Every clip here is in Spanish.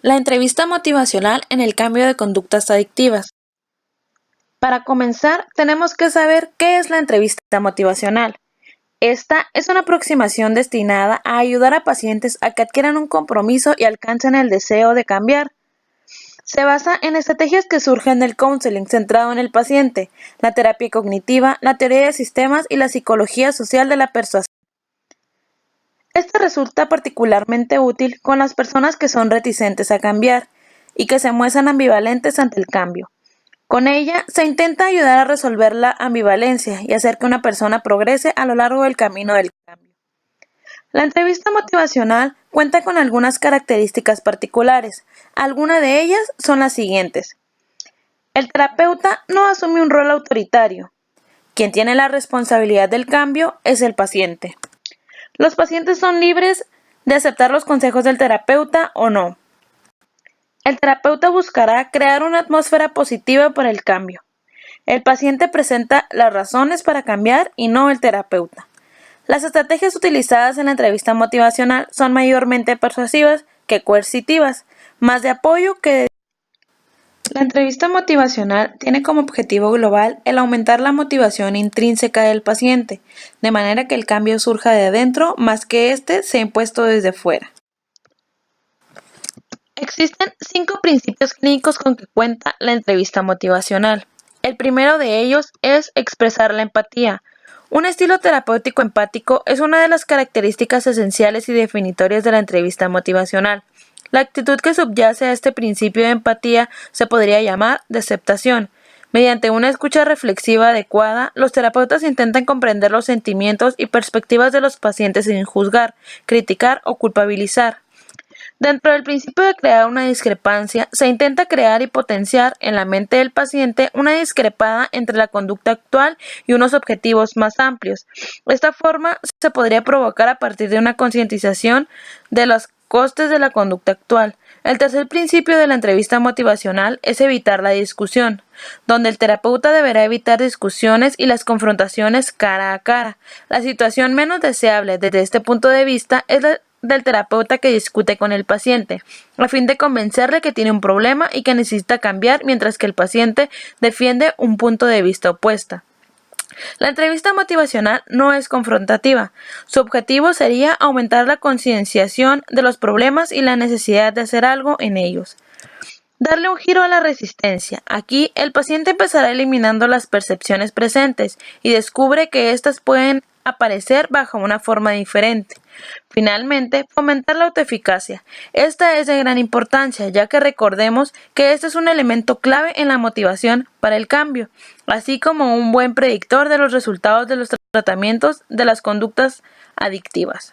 La entrevista motivacional en el cambio de conductas adictivas. Para comenzar, tenemos que saber qué es la entrevista motivacional. Esta es una aproximación destinada a ayudar a pacientes a que adquieran un compromiso y alcancen el deseo de cambiar. Se basa en estrategias que surgen del counseling centrado en el paciente, la terapia cognitiva, la teoría de sistemas y la psicología social de la persuasión. Esta resulta particularmente útil con las personas que son reticentes a cambiar y que se muestran ambivalentes ante el cambio. Con ella se intenta ayudar a resolver la ambivalencia y hacer que una persona progrese a lo largo del camino del cambio. La entrevista motivacional cuenta con algunas características particulares. Algunas de ellas son las siguientes. El terapeuta no asume un rol autoritario. Quien tiene la responsabilidad del cambio es el paciente. Los pacientes son libres de aceptar los consejos del terapeuta o no. El terapeuta buscará crear una atmósfera positiva para el cambio. El paciente presenta las razones para cambiar y no el terapeuta. Las estrategias utilizadas en la entrevista motivacional son mayormente persuasivas que coercitivas, más de apoyo que de... La entrevista motivacional tiene como objetivo global el aumentar la motivación intrínseca del paciente, de manera que el cambio surja de adentro más que éste sea impuesto desde fuera. Existen 5 principios clínicos con que cuenta la entrevista motivacional. El primero de ellos es expresar la empatía. Un estilo terapéutico empático es una de las características esenciales y definitorias de la entrevista motivacional. La actitud que subyace a este principio de empatía se podría llamar de aceptación. Mediante una escucha reflexiva adecuada, los terapeutas intentan comprender los sentimientos y perspectivas de los pacientes sin juzgar, criticar o culpabilizar. Dentro del principio de crear una discrepancia, se intenta crear y potenciar en la mente del paciente una discrepada entre la conducta actual y unos objetivos más amplios. Esta forma se podría provocar a partir de una concientización de los costes de la conducta actual. El tercer principio de la entrevista motivacional es evitar la discusión, donde el terapeuta deberá evitar discusiones y las confrontaciones cara a cara. La situación menos deseable desde este punto de vista es la del terapeuta que discute con el paciente, a fin de convencerle que tiene un problema y que necesita cambiar, mientras que el paciente defiende un punto de vista opuesto. La entrevista motivacional no es confrontativa. Su objetivo sería aumentar la concienciación de los problemas y la necesidad de hacer algo en ellos. Darle un giro a la resistencia. Aquí el paciente empezará eliminando las percepciones presentes y descubre que éstas pueden aparecer bajo una forma diferente. Finalmente, fomentar la autoeficacia. Esta es de gran importancia, ya que recordemos que este es un elemento clave en la motivación para el cambio, así como un buen predictor de los resultados de los tratamientos de las conductas adictivas.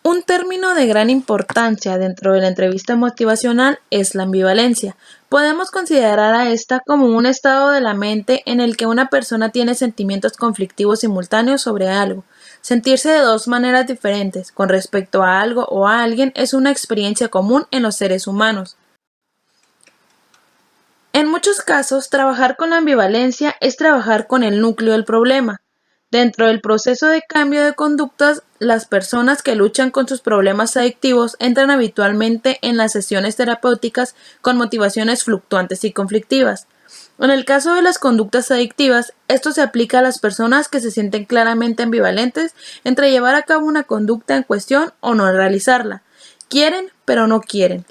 Un término de gran importancia dentro de la entrevista motivacional es la ambivalencia. Podemos considerar a esta como un estado de la mente en el que una persona tiene sentimientos conflictivos simultáneos sobre algo. Sentirse de dos maneras diferentes con respecto a algo o a alguien es una experiencia común en los seres humanos. En muchos casos, trabajar con la ambivalencia es trabajar con el núcleo del problema. Dentro del proceso de cambio de conductas, las personas que luchan con sus problemas adictivos entran habitualmente en las sesiones terapéuticas con motivaciones fluctuantes y conflictivas. En el caso de las conductas adictivas, esto se aplica a las personas que se sienten claramente ambivalentes entre llevar a cabo una conducta en cuestión o no realizarla. Quieren, pero no quieren.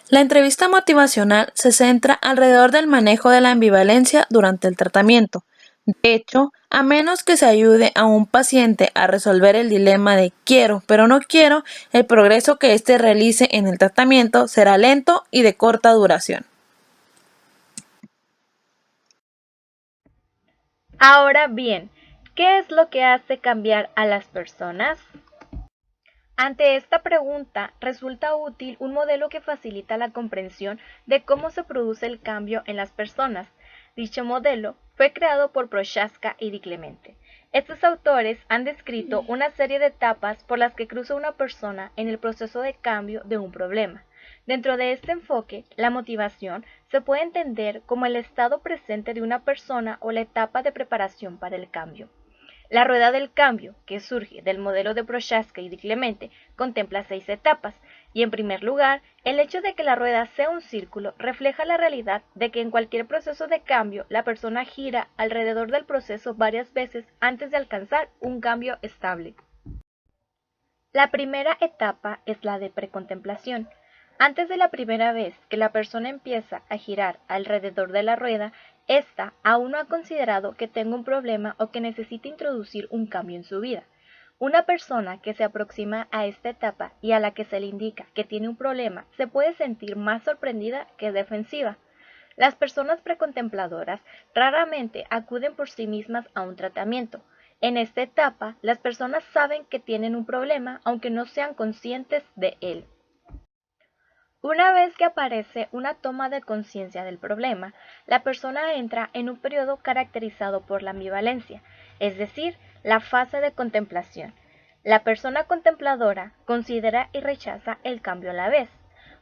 La entrevista motivacional se centra alrededor del manejo de la ambivalencia durante el tratamiento. De hecho, a menos que se ayude a un paciente a resolver el dilema de quiero pero no quiero, el progreso que éste realice en el tratamiento será lento y de corta duración. Ahora bien, ¿qué es lo que hace cambiar a las personas? Ante esta pregunta, resulta útil un modelo que facilita la comprensión de cómo se produce el cambio en las personas. Dicho modelo fue creado por Prochaska y Di Clemente. Estos autores han descrito una serie de etapas por las que cruza una persona en el proceso de cambio de un problema. Dentro de este enfoque, la motivación se puede entender como el estado presente de una persona o la etapa de preparación para el cambio. La rueda del cambio, que surge del modelo de Prochaska y Di Clemente, contempla 6 etapas, y en primer lugar, el hecho de que la rueda sea un círculo refleja la realidad de que en cualquier proceso de cambio la persona gira alrededor del proceso varias veces antes de alcanzar un cambio estable. La primera etapa es la de precontemplación. Antes de la primera vez que la persona empieza a girar alrededor de la rueda, ésta aún no ha considerado que tenga un problema o que necesita introducir un cambio en su vida. Una persona que se aproxima a esta etapa y a la que se le indica que tiene un problema se puede sentir más sorprendida que defensiva. Las personas precontempladoras raramente acuden por sí mismas a un tratamiento. En esta etapa, las personas saben que tienen un problema aunque no sean conscientes de él. Una vez que aparece una toma de conciencia del problema, la persona entra en un periodo caracterizado por la ambivalencia, es decir, la fase de contemplación. La persona contempladora considera y rechaza el cambio a la vez.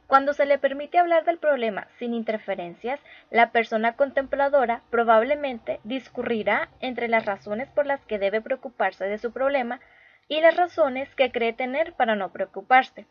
Cuando se le permite hablar del problema sin interferencias, la persona contempladora probablemente discurrirá entre las razones por las que debe preocuparse de su problema y las razones que cree tener para no preocuparse.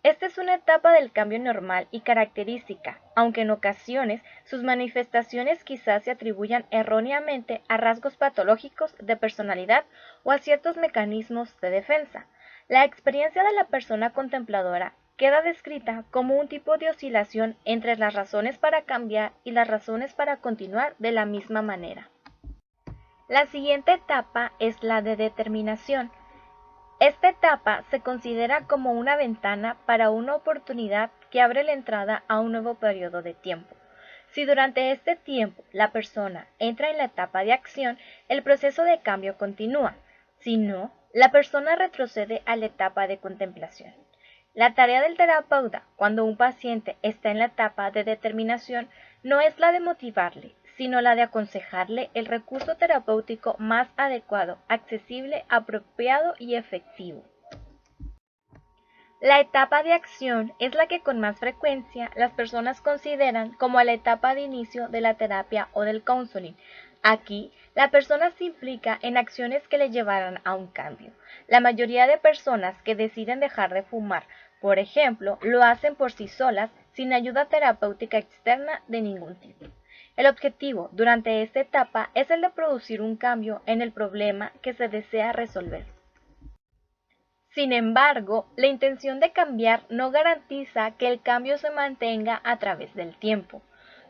Esta es una etapa del cambio normal y característica, aunque en ocasiones sus manifestaciones quizás se atribuyan erróneamente a rasgos patológicos de personalidad o a ciertos mecanismos de defensa. La experiencia de la persona contempladora queda descrita como un tipo de oscilación entre las razones para cambiar y las razones para continuar de la misma manera. La siguiente etapa es la de determinación. Esta etapa se considera como una ventana para una oportunidad que abre la entrada a un nuevo periodo de tiempo. Si durante este tiempo la persona entra en la etapa de acción, el proceso de cambio continúa. Si no, la persona retrocede a la etapa de contemplación. La tarea del terapeuta cuando un paciente está en la etapa de determinación no es la de motivarle, sino la de aconsejarle el recurso terapéutico más adecuado, accesible, apropiado y efectivo. La etapa de acción es la que con más frecuencia las personas consideran como la etapa de inicio de la terapia o del counseling. Aquí, la persona se implica en acciones que le llevarán a un cambio. La mayoría de personas que deciden dejar de fumar, por ejemplo, lo hacen por sí solas, sin ayuda terapéutica externa de ningún tipo. El objetivo durante esta etapa es el de producir un cambio en el problema que se desea resolver. Sin embargo, la intención de cambiar no garantiza que el cambio se mantenga a través del tiempo.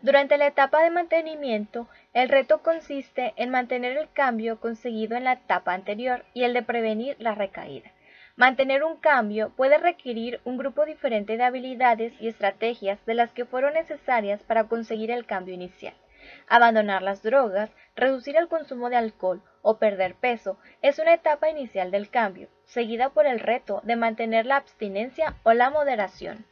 Durante la etapa de mantenimiento, el reto consiste en mantener el cambio conseguido en la etapa anterior y el de prevenir la recaída. Mantener un cambio puede requerir un grupo diferente de habilidades y estrategias de las que fueron necesarias para conseguir el cambio inicial. Abandonar las drogas, reducir el consumo de alcohol o perder peso es una etapa inicial del cambio, seguida por el reto de mantener la abstinencia o la moderación.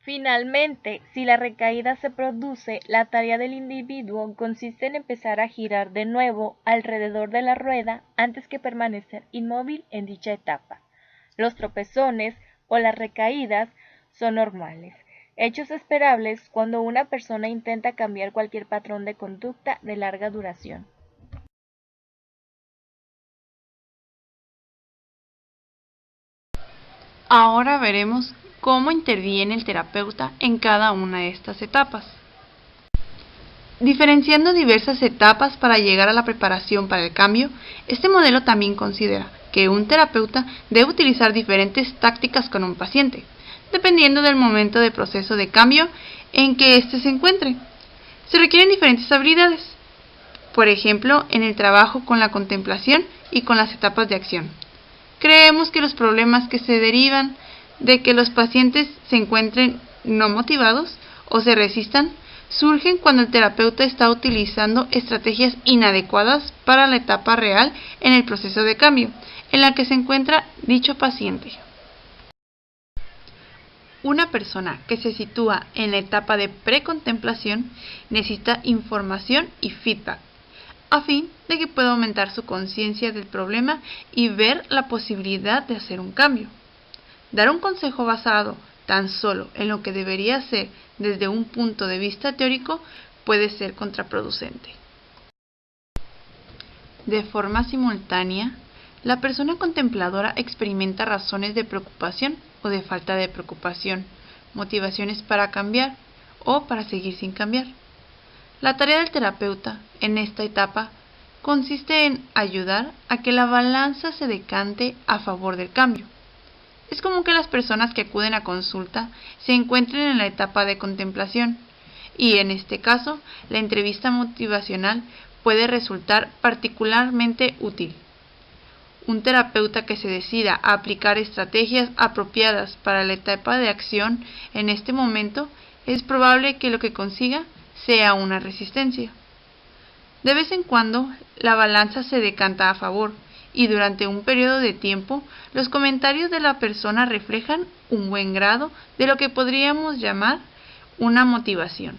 Finalmente, si la recaída se produce, la tarea del individuo consiste en empezar a girar de nuevo alrededor de la rueda antes que permanecer inmóvil en dicha etapa. Los tropezones o las recaídas son normales, hechos esperables cuando una persona intenta cambiar cualquier patrón de conducta de larga duración. Ahora veremos cómo interviene el terapeuta en cada una de estas etapas. Diferenciando diversas etapas para llegar a la preparación para el cambio, este modelo también considera que un terapeuta debe utilizar diferentes tácticas con un paciente, dependiendo del momento de proceso de cambio en que éste se encuentre. Se requieren diferentes habilidades, por ejemplo, en el trabajo con la contemplación y con las etapas de acción. Creemos que los problemas que se derivan de que los pacientes se encuentren no motivados o se resistan surgen cuando el terapeuta está utilizando estrategias inadecuadas para la etapa real en el proceso de cambio en la que se encuentra dicho paciente. Una persona que se sitúa en la etapa de precontemplación necesita información y feedback, a fin de que pueda aumentar su conciencia del problema y ver la posibilidad de hacer un cambio. Dar un consejo basado tan solo en lo que debería ser desde un punto de vista teórico puede ser contraproducente. De forma simultánea, la persona contempladora experimenta razones de preocupación o de falta de preocupación, motivaciones para cambiar o para seguir sin cambiar. La tarea del terapeuta en esta etapa consiste en ayudar a que la balanza se decante a favor del cambio. Es común que las personas que acuden a consulta se encuentren en la etapa de contemplación y en este caso la entrevista motivacional puede resultar particularmente útil. Un terapeuta que se decida a aplicar estrategias apropiadas para la etapa de acción en este momento, es probable que lo que consiga sea una resistencia. De vez en cuando, la balanza se decanta a favor, y durante un periodo de tiempo, los comentarios de la persona reflejan un buen grado de lo que podríamos llamar una motivación.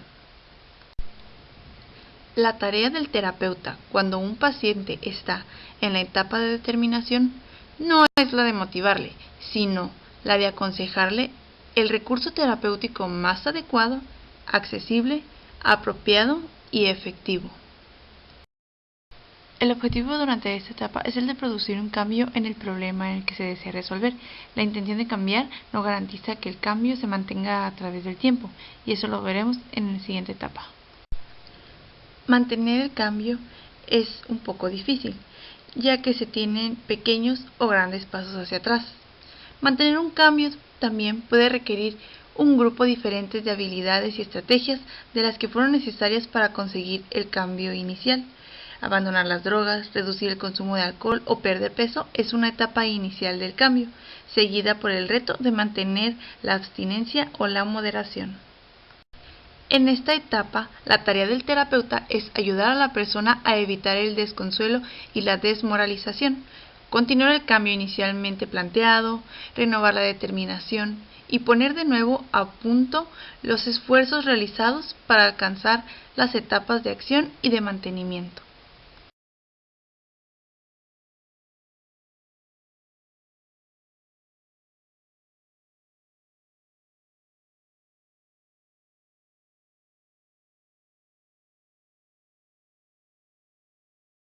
La tarea del terapeuta cuando un paciente está en la etapa de determinación no es la de motivarle, sino la de aconsejarle el recurso terapéutico más adecuado, accesible, apropiado y efectivo. El objetivo durante esta etapa es el de producir un cambio en el problema en el que se desea resolver. La intención de cambiar no garantiza que el cambio se mantenga a través del tiempo, y eso lo veremos en la siguiente etapa. Mantener el cambio es un poco difícil, ya que se tienen pequeños o grandes pasos hacia atrás. Mantener un cambio también puede requerir un grupo diferente de habilidades y estrategias de las que fueron necesarias para conseguir el cambio inicial. Abandonar las drogas, reducir el consumo de alcohol o perder peso es una etapa inicial del cambio, seguida por el reto de mantener la abstinencia o la moderación. En esta etapa, la tarea del terapeuta es ayudar a la persona a evitar el desconsuelo y la desmoralización, continuar el cambio inicialmente planteado, renovar la determinación y poner de nuevo a punto los esfuerzos realizados para alcanzar las etapas de acción y de mantenimiento.